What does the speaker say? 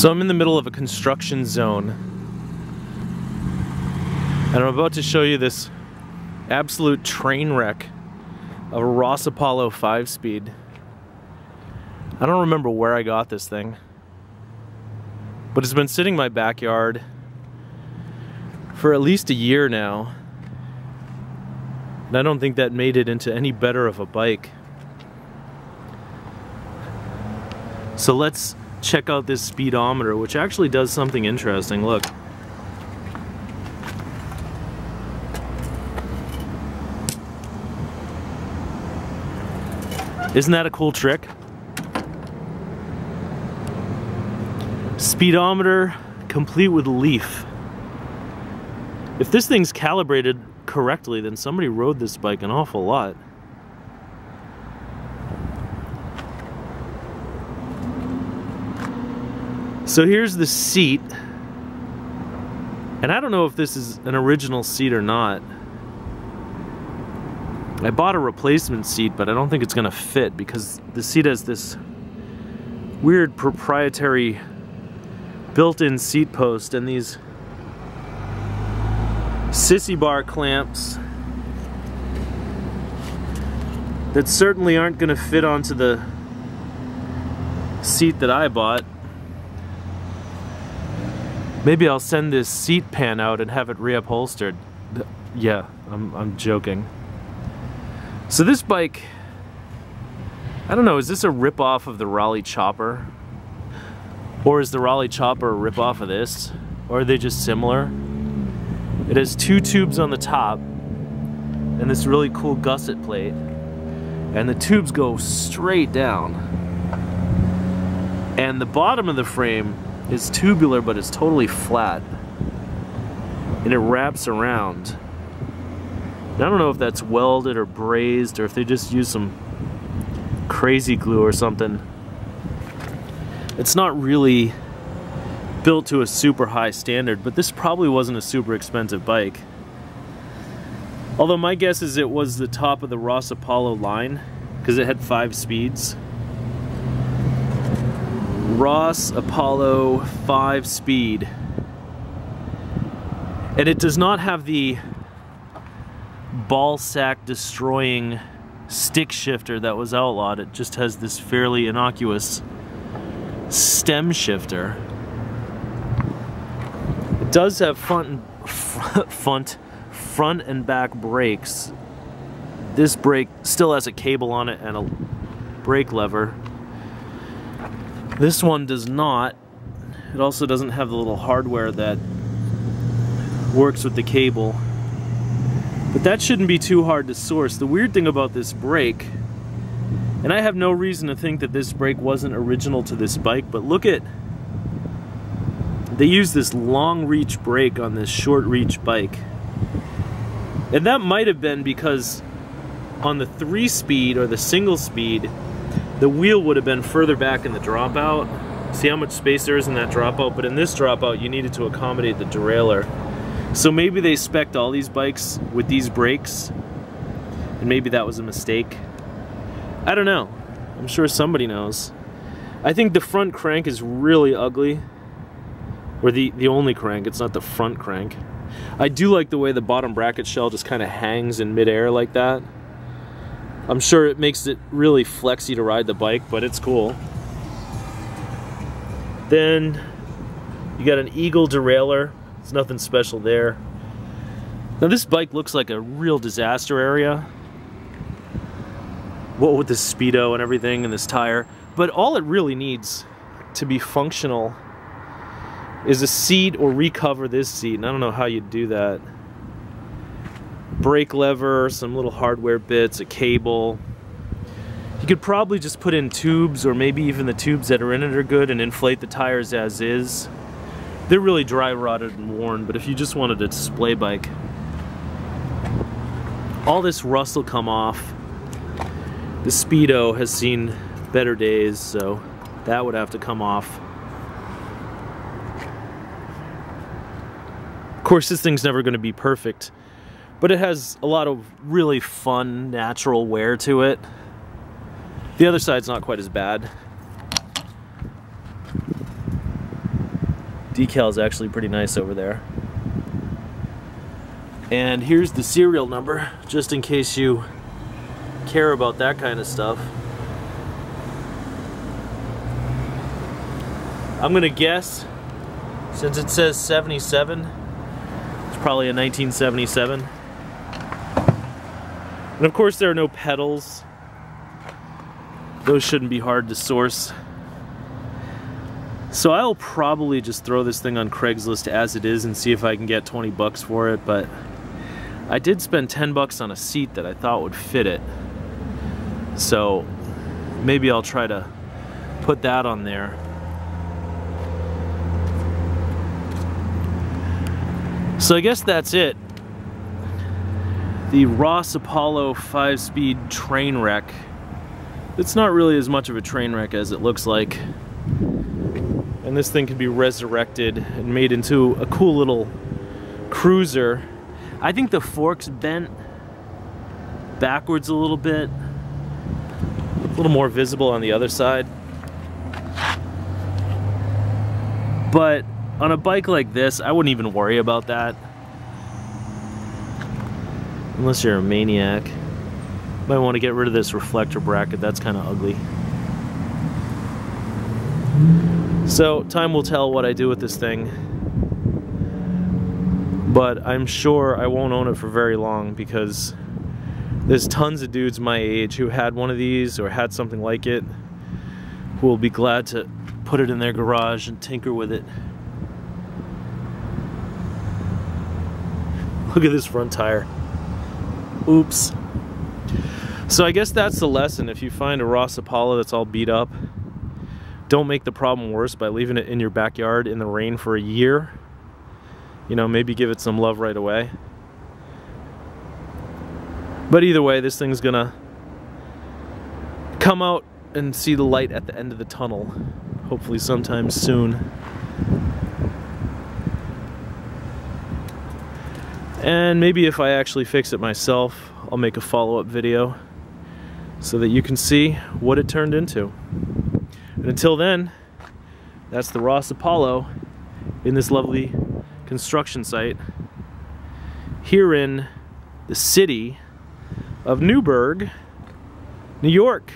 So I'm in the middle of a construction zone, and I'm about to show you this absolute train wreck of a Ross Apollo 5-speed. I don't remember where I got this thing, but it's been sitting in my backyard for at least a year now, and I don't think that made it into any better of a bike. So let's check out this speedometer, which actually does something interesting. Look. Isn't that a cool trick? Speedometer complete with leaf. If this thing's calibrated correctly, then somebody rode this bike an awful lot. So here's the seat, and I don't know if this is an original seat or not. I bought a replacement seat, but I don't think it's gonna fit because the seat has this weird proprietary built-in seat post and these sissy bar clamps that certainly aren't gonna fit onto the seat that I bought. Maybe I'll send this seat pan out and have it reupholstered. Yeah, I'm joking. So this bike, I don't know, is this a rip-off of the Raleigh Chopper? Or is the Raleigh Chopper a rip-off of this? Or are they just similar? It has two tubes on the top and this really cool gusset plate. And the tubes go straight down. And the bottom of the frame is tubular, but it's totally flat. And it wraps around. I don't know if that's welded or brazed or if they just use some crazy glue or something. It's not really built to a super high standard, but this probably wasn't a super expensive bike. Although my guess is it was the top of the Ross Apollo line because it had 5 speeds. Ross Apollo 5-speed. And it does not have the ball sack destroying stick shifter that was outlawed. It just has this fairly innocuous stem shifter. It does have front and back brakes. This brake still has a cable on it and a brake lever. This one does not. It also doesn't have the little hardware that works with the cable. But that shouldn't be too hard to source. The weird thing about this brake, and I have no reason to think that this brake wasn't original to this bike, but look at, they use this long reach brake on this short reach bike. And that might have been because on the 3-speed or the single speed, the wheel would have been further back in the dropout. See how much space there is in that dropout? But in this dropout, you needed to accommodate the derailleur. So maybe they spec'd all these bikes with these brakes, and maybe that was a mistake. I don't know. I'm sure somebody knows. I think the front crank is really ugly. Or the only crank, it's not the front crank. I do like the way the bottom bracket shell just kind of hangs in midair like that. I'm sure it makes it really flexy to ride the bike, but it's cool. Then you got an Eagle derailleur. There's nothing special there. Now this bike looks like a real disaster area. What with this speedo and everything and this tire. But all it really needs to be functional is a seat or recover this seat. And I don't know how you'd do that. Brake lever, some little hardware bits, a cable. You could probably just put in tubes, or maybe even the tubes that are in it are good, and inflate the tires as is. They're really dry rotted and worn, but if you just wanted a display bike, all this rust will come off. The speedo has seen better days, so that would have to come off. Of course, this thing's never going to be perfect, but it has a lot of really fun, natural wear to it. The other side's not quite as bad. Decal is actually pretty nice over there. And here's the serial number, just in case you care about that kind of stuff. I'm gonna guess, since it says 77, it's probably a 1977. And of course there are no pedals. Those shouldn't be hard to source. So I'll probably just throw this thing on Craigslist as it is and see if I can get 20 bucks for it, but I did spend 10 bucks on a seat that I thought would fit it. So maybe I'll try to put that on there. So I guess that's it. The Ross Apollo 5-speed Trainwreck. It's not really as much of a train wreck as it looks like. And this thing can be resurrected and made into a cool little cruiser. I think the fork's bent backwards a little bit. A little more visible on the other side. But on a bike like this, I wouldn't even worry about that. Unless you're a maniac. Might want to get rid of this reflector bracket, that's kind of ugly. So, time will tell what I do with this thing. But I'm sure I won't own it for very long because there's tons of dudes my age who had one of these or had something like it who will be glad to put it in their garage and tinker with it. Look at this front tire. Oops. So I guess that's the lesson. If you find a Ross Apollo that's all beat up, don't make the problem worse by leaving it in your backyard in the rain for a year. You know, maybe give it some love right away. But either way, this thing's gonna come out and see the light at the end of the tunnel, hopefully sometime soon. And maybe if I actually fix it myself, I'll make a follow-up video so that you can see what it turned into. And until then, that's the Ross Apollo in this lovely construction site here in the city of Newburgh, New York.